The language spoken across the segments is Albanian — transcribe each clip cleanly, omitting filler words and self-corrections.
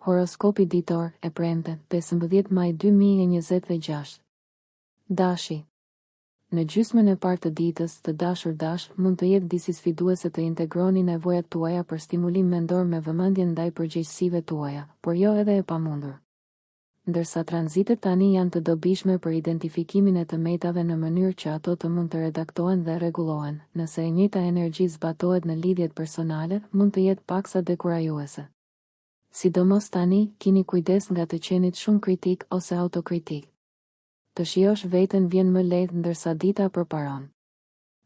Horoskopi ditor e premte, 15 maj 2026. Dashi. Në gjysmën e parë të ditës, të dashur dash, mund të jetë disi sfiduese të integroni nevojat tuaja për stimulim mendor me vëmendje ndaj përgjegjësive tuaja, por jo edhe e pamundur. Ndërsa tranzitet tani janë të dobishme për identifikimin e të metave në mënyrë që ato të mund të redaktohen dhe rregullohen, nëse e njëjta energji zbatohet në lidhjet personale, mund të jetë paksa dekurajuese. Sidomos tani, kini kujdes nga të qenit shumë kritik ose autokritik. Të shijosh veten vjen më lehtë ndërsa dita përparon.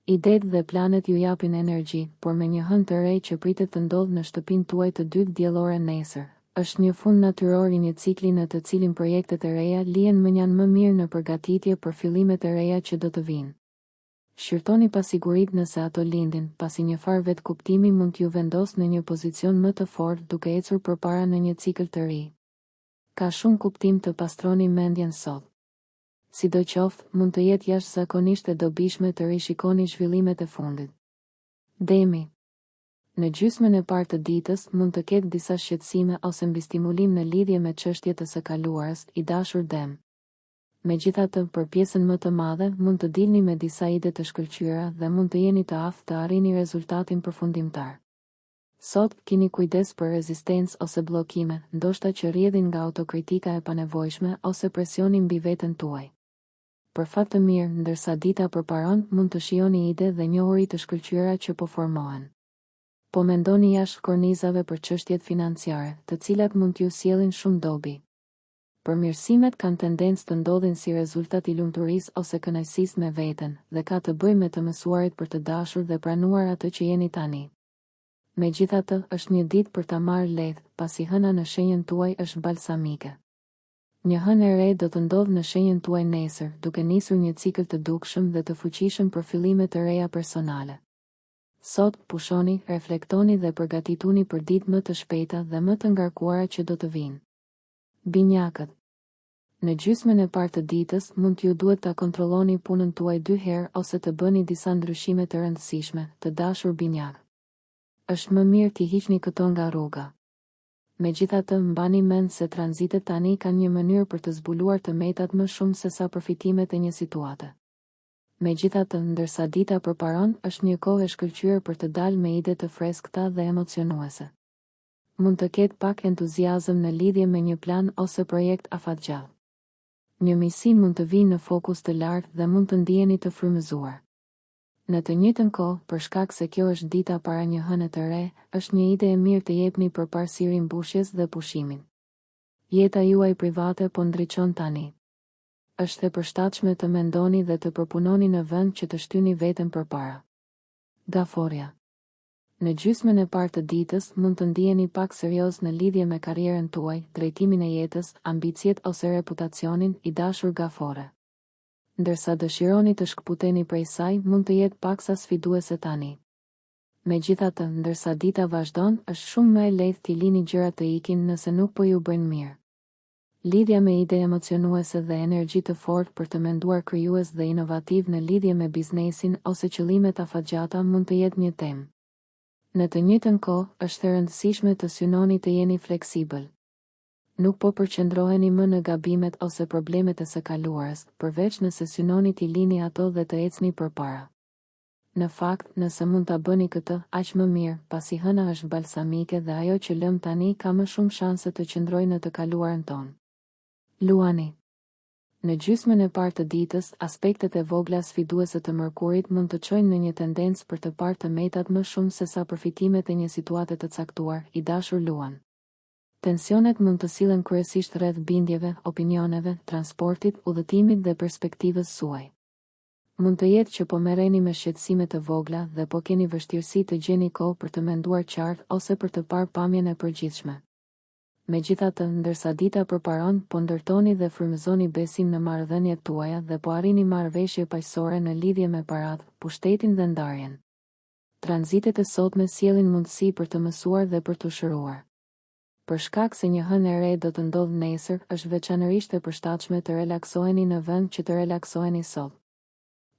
Idetë dhe planet ju japin energji, por me një hënë të re që pritet të ndodhë në shtëpinë tuaj të dytë diellore nesër. Është një fund natyror i një cikli në të cilin projektet e reja lihen më janë më mirë në përgatitje për fillimet e reja që do të vinë. Shqyrtoni pasiguritë nëse ato lindin, pasi një farë vetë kuptimi mund t'ju vendosë në një pozicion më të fortë duke ecur përpara në një cikël të ri. Ka shumë kuptim të pastroni mendjen sot. Sidoqoftë, mund të jetë jashtëzakonisht e dobishme të rishikoni zhvillimet e fundit. Demi. Në gjysmën e parë të ditës mund të ketë disa shqetësime ose mbistimulim në lidhje me çështjet e së kaluarës, i dashur Dem. Megjithatë, për pjesën më të madhe, mund të dilni me disa ide të shkëlqyera dhe mund të jeni të aftë të arrini rezultatin përfundimtar. Sot, kini kujdes për rezistencë ose bllokime, ndoshta që rrjedhin nga autokritika e panevojshme ose presioni mbi veten tuaj. Për fat të mirë, ndërsa dita përparon, mund të shijoni ide dhe njohuri të shkëlqyera që po formohen. Po mendoni jashtë kornizave për çështjet financiare, të cilat mund t'ju sjellin shumë dobi. Përmirësimet kanë tendencë të ndodhin si rezultat i lumturisë ose kënaqësisë me veten, dhe ka të bëjë me të mësuarit për të dashur dhe pranuar atë që jeni tani. Megjithatë, është një ditë për ta marrë lehtë, pasi hëna në shenjën tuaj është balsamike. Një hënë e re do të ndodhë në shenjën tuaj nesër, duke nisur një cikël të dukshëm dhe të fuqishëm për fillime të reja personale. Sot, pushoni, reflektoni dhe përgatituni për ditë më të shpejta dhe më të ngarkuara që do të vinë. Binjakët. Në gjysmën e parë të ditës, mund t'ju duhet ta kontrolloni punën tuaj 2 herë ose të bëni disa ndryshime të rëndësishme, të dashur binjak. Është më mirë t'i hiqni këto nga rruga. Megjithatë, mbani mend se tranzitet tani kanë një mënyrë për të zbuluar të metat më shumë se sa përfitimet e një situate. Megjithatë, ndërsa dita përparon, është një kohë e shkëlqyer për të dalë me ide të freskëta dhe emocionuese. Mund të ketë pak entuziazëm në lidhje me një plan ose projekt afatgjallë. Një misi mund të vijë në fokus të lartë dhe mund të ndiheni të frymëzuar. Në të njëjtën kohë, për shkak se kjo është dita para një hëne të re, është një ide e mirë të jepni përparësiri mbushjes dhe pushimin. Jeta juaj private po ndriçon tani. Është e përshtatshme të mendoni dhe të përpunoni në vend që të shtyni veten përpara. Gaforja. Në gjysmën e parë të ditës, mund të ndiheni pak serioz në lidhje me karrierën tuaj, drejtimin e jetës, ambicjet ose reputacionin, i dashur gafore. Ndërsa dëshironi të shkputeni prej saj, mund të jetë paksa sfiduese tani. Megjithatë, ndërsa dita vazhdon, është shumë më e lehtë t'i lini gjërat të ikin nëse nuk po ju bëjnë mirë. Lidhja me ide emocionuese dhe energji të fortë për të menduar krijues dhe inovativ në lidhje me biznesin ose qëllimet afatgjata mund të jetë një temë. Në të njëjtën kohë, është e rëndësishme të synoni të jeni fleksibël. Nuk po përqendroheni më në gabimet ose problemet e së kaluarës, përveç nëse synoni t'i lini ato dhe të ecni përpara. Në fakt, nëse mund ta bëni këtë, aq më mirë, pasi hëna është balsamike dhe ajo që lëm tani ka më shumë shanse të qëndrojë në të kaluarën tonë. Luani. Në gjysmën e parë të ditës, aspektet e vogla sfiduese të Mërkurit mund të çojnë në një tendencë për të parë të metat më shumë se sa përfitimet e një situate të caktuar, i dashur Luan. Tensionet mund të sillen kryesisht rreth bindjeve, opinioneve, transportit, udhëtimit dhe perspektivës suaj. Mund të jetë që po merreni me shqetësime të vogla dhe po keni vështirësi të gjeni kohë për të menduar qartë ose për të parë pamjen e përgjithshme. Megjithatë, ndërsa dita përparon, po ndërtoni dhe frymëzoni besim në marrëdhëniet tuaja dhe po arrini marrëveshje paqësore në lidhje me paratë, pushtetin dhe ndarjen. Tranzitet e sotme sjellin mundësi për të mësuar dhe për të shëruar. Për shkak se një hënë e re do të ndodhë nesër, është veçanërisht e përshtatshme të relaksoheni në vend që të relaksoheni sot.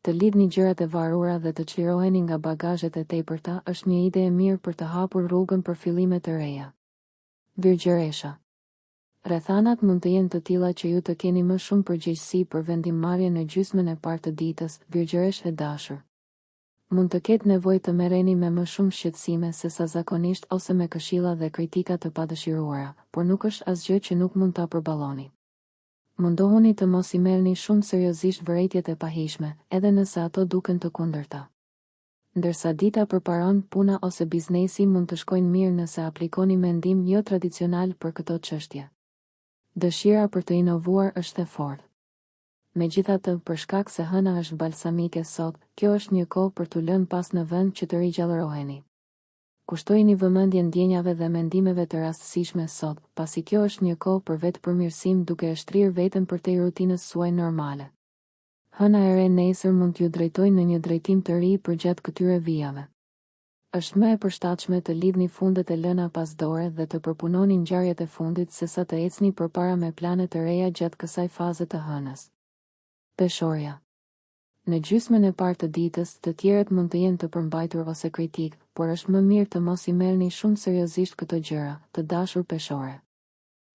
Të lidhni gjërat e varura dhe të çliroheni nga bagazhet e tepërta është një ide e mirë për të hapur rrugën për fillime të reja. Virgjëresha. Rrethanat mund të jenë të tilla që ju të keni më shumë përgjegjësi për vendimmarrje në gjysmën e parë të ditës, virgjëresh e dashur. Mund të ketë nevojë të merreni me më shumë shqetësime se sa zakonisht ose me këshilla dhe kritika të padëshiruara, por nuk është asgjë që nuk mund ta përballoni. Mundohuni të mos i merrni shumë seriozisht vërejtjet e pahishme, edhe nëse ato duken të kundërta. Ndërsa dita përparon, puna ose biznesi mund të shkojnë mirë nëse aplikoni mendim jo tradicional për këto çështje. Dëshira për të inovuar është e fortë. Megjithatë, për shkak se hëna është balsamike sot, kjo është një kohë për t'u lënë pas në vend që të rigjallëroheni. Kushtojini vëmendje ndjenjave dhe mendimeve të rastësishme sot, pasi kjo është një kohë për vetëpërmirësim duke e shtrirë veten përtej rutinës suaj normale. Hëna e re nesër mund t'ju drejtojë në një drejtim të ri përgjatë këtyre vijave. Është më e përshtatshme të lidhni fundet e lëna pas dore dhe të përpunoni ngjarjet e fundit sesa të ecni përpara me plane të reja gjatë kësaj faze të hënës. Peshorja. Në gjysmën e parë të ditës, të tjerët mund të jenë të përmbajtur ose kritik, por është më mirë të mos i merrni shumë seriozisht këto gjëra, të dashur peshore.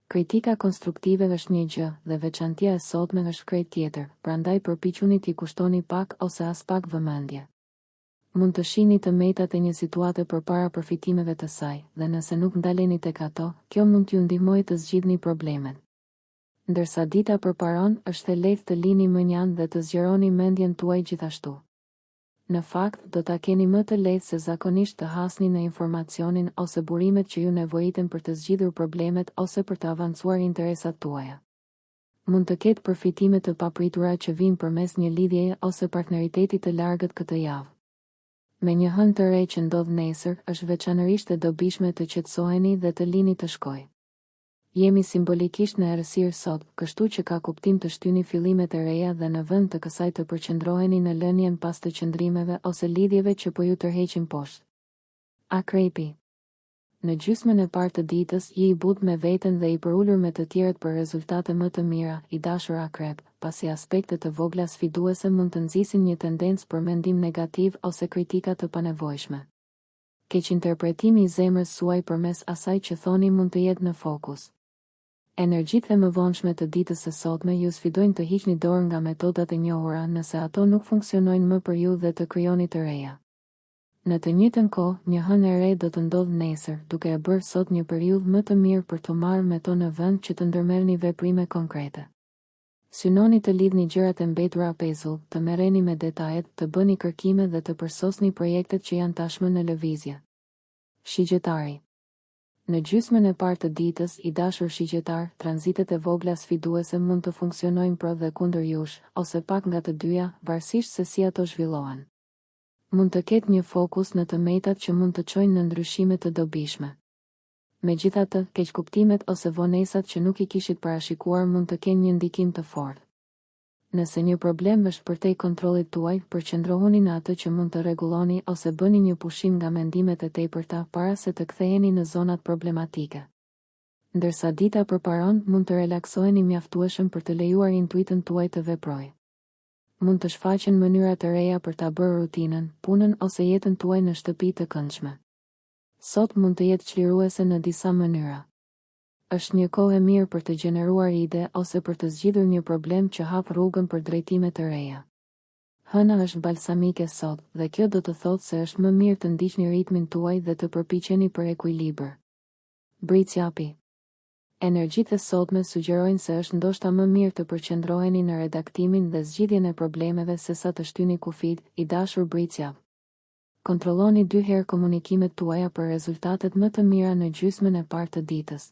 Kritika konstruktive është një gjë dhe veçantia e sotme është krejt tjetër, prandaj përpiquni t'i kushtoni pak ose as pak vëmendje. Mund të shihni të metat e një situate përpara përfitimeve të saj, dhe nëse nuk ndaleni tek ato, kjo mund t'ju ndihmojë të zgjidhni problemet. Ndërsa dita përparon, është e lehtë të lini mënjan dhe të zgjeroni mendjen tuaj gjithashtu. Në fakt, do ta keni më të lehtë se zakonisht të hasni në informacionin ose burimet që ju nevojiten për të zgjidhur problemet ose për të avancuar interesat tuaja. Mund të ketë përfitime të papritura që vijnë përmes një lidhjeje ose partneriteti të largët këtë javë. Me një hënë të re që ndodh nesër, është veçanërisht e dobishme të qetësoheni dhe të lini të shkojë. Jemi simbolikisht në errësirë sot, kështu që ka kuptim të shtyni fillimet e reja dhe në vend të kësaj të përqendroheni në lënien pas të qëndrimeve ose lidhjeve që po ju tërheqin poshtë. Akrepi. Në gjysmën e parë të ditës, je i butë me veten dhe i përulur me të tjerët për rezultate më të mira, i dashur akrep, pasi aspektet të vogla sfiduese mund të nxisin një tendencë për mendim negativ ose kritika të panevojshme. Keqinterpretimi i zemrës suaj përmes asaj që thoni mund të jetë në fokus. Energjitë e mëvonshme të ditës së sotme ju sfidojnë të hiqni dorë nga metodat e njohura nëse ato nuk funksionojnë më për ju dhe të krijoni të reja. Në të njëjtën kohë, një hënë e re do të ndodhë nesër, duke e bërë sot një periudhë më të mirë për të marrë me to në vend që të ndërmerrni veprime konkrete. Synoni të lidhni gjërat e mbetura pezull, të merreni me detajet, të bëni kërkime dhe të përsosni projektet që janë tashmë në lëvizje. Shigjetari. Në gjysmën e parë të ditës, i dashur shigjetar, tranzitet e vogla sfiduese mund të funksionojnë pro dhe kundër jush, ose pak nga të dyja, varësisht se si ato zhvillohen. Mund të ketë një fokus në të metat që mund të çojnë në ndryshime të dobishme. Megjithatë, keqkuptimet ose vonesat që nuk i kishit parashikuar mund të kenë një ndikim të fortë. Nëse një problem është përtej kontrollit tuaj, përqendrohuni në atë që mund të rregulloni ose bëni një pushim nga mendimet e tepërta para se të ktheheni në zonat problematike. Ndërsa dita përparon, mund të relaksoheni mjaftueshëm për të lejuar intuitën tuaj të veprojë. Mund të shfaqen mënyra të reja për ta bërë rutinën, punën ose jetën tuaj në shtëpi të këndshme. Sot mund të jetë çliruese në disa mënyra. Është një kohë e mirë për të gjeneruar ide ose për të zgjidhur një problem që hap rrugën për drejtime të reja. Hëna është balsamike sot, dhe kjo do të thotë se është më mirë të ndiqni ritmin tuaj dhe të përpiqeni për ekuilibër. Bricjapi. Energjitë e sotme sugjerojnë se është ndoshta më mirë të përqendroheni në redaktimin dhe zgjidhjen e problemeve sesa të shtyni kufit, i dashur bricjap. Kontrolloni 2 herë komunikimet tuaja për rezultatet më të mira në gjysmën e parë të ditës.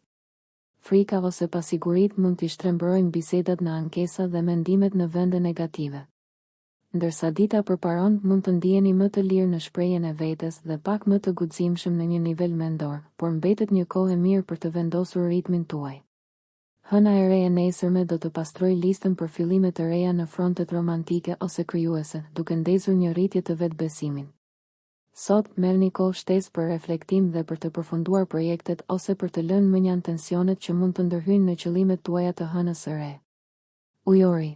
Frika ose pasigurit mund t'i shtrembërojnë bisedat në ankesa dhe mendimet në vende negative. Ndërsa dita përparon, mund të ndiheni më të lirë në shprehjen e vetes dhe pak më të guximshëm në një nivel mendor, por mbetet një kohë e mirë për të vendosur ritmin tuaj. Hëna e re e nesërme do të pastrojë listën për fillime të reja në frontet romantike ose krijuese, duke ndezur një rritje të vetbesimin. Sot, merrni kohë shtesë për reflektim dhe për të përfunduar projektet ose për të lënë mënjan tensionet që mund të ndërhyjnë në qëllimet tuaja të hënës së re. Ujori.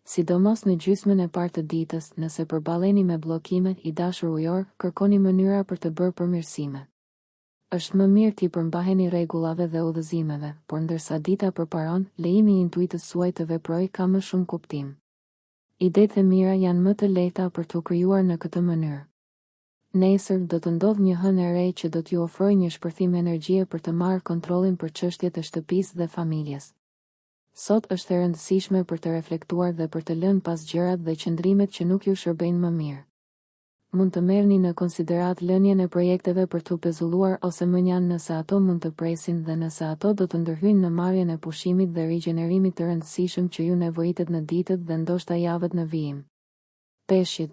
Sidomos në gjysmën e parë të ditës, nëse përballeni me bllokime, i dashur ujor, kërkoni mënyra për të bërë përmirësime. Është më mirë t'i përmbaheni rregullave dhe udhëzimeve, por ndërsa dita përparon, lejimi i intuitës suaj të veprojë ka më shumë kuptim. Idetë e mira janë më të lehta për t'u krijuar në këtë mënyrë. Nesër do të ndodhë një hënë e re që do t'ju ofrojë një shpërthim energjie për të marrë kontrollin për çështjet e shtëpisë dhe familjes. Sot është e rëndësishme për të reflektuar dhe për të lënë pas gjërat dhe qëndrimet që nuk ju shërbejnë më mirë. Mund të merrni në konsiderat lënien e projekteve për t'u pezulluar ose mënjan nëse ato mund të presin dhe nëse ato do të ndërhyjnë në marrjen e pushimit dhe rigjenerimit të rëndësishëm që ju nevojitet në ditët dhe ndoshta javët në vijim. Peshqit.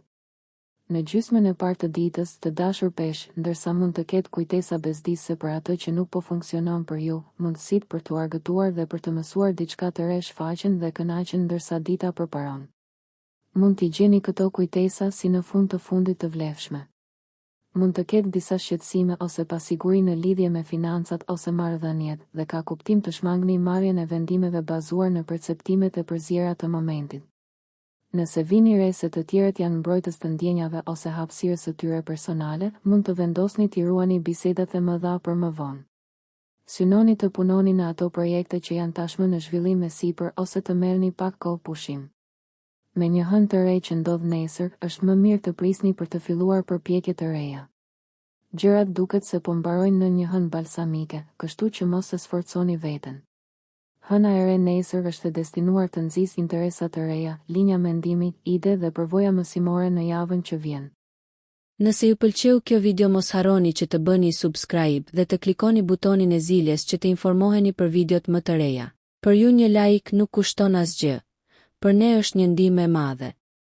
Në gjysmën e parë të ditës, të dashur peshq, ndërsa mund të ketë kujtesa bezdisëse për atë që nuk po funksionon për ju, mundësitë për t'u argëtuar dhe për të mësuar diçka të re shfaqen dhe kënaqen ndërsa dita përparon. Mund t'i gjeni këto kujtesa si në fund të fundit të vlefshme. Mund të ketë disa shqetësime ose pasiguri në lidhje me financat ose marrëdhëniet dhe ka kuptim të shmangni marrjen e vendimeve bazuar në perceptimet e përzjera të momentit. Nëse vini re se të tjerët janë mbrojtës të ndjenjave ose hapësirës së tyre personale, mund të vendosni t'i ruani bisedat e mëdha për më vonë. Synoni të punoni në ato projekte që janë tashmë në zhvillim me sipër ose të merrni pak kohë pushim. Me një hënë të re që ndodh nesër, është më mirë të prisni për të filluar përpjekje të reja. Gjërat duket se po mbarojnë në një hënë balsamike, kështu që mos e sforconi veten. Hëna e re nesër është e destinuar të nxjisë interesa të reja, linja mendimi, ide dhe përvoja mësimore në javën që vjen. Nëse ju pëlqeu kjo video mos harroni që të bëni subscribe dhe të klikoni butonin e ziljes që të informoheni për videot më të reja. Për ju një like nuk kushton asgjë. Për ne është një ndihmë e madhe.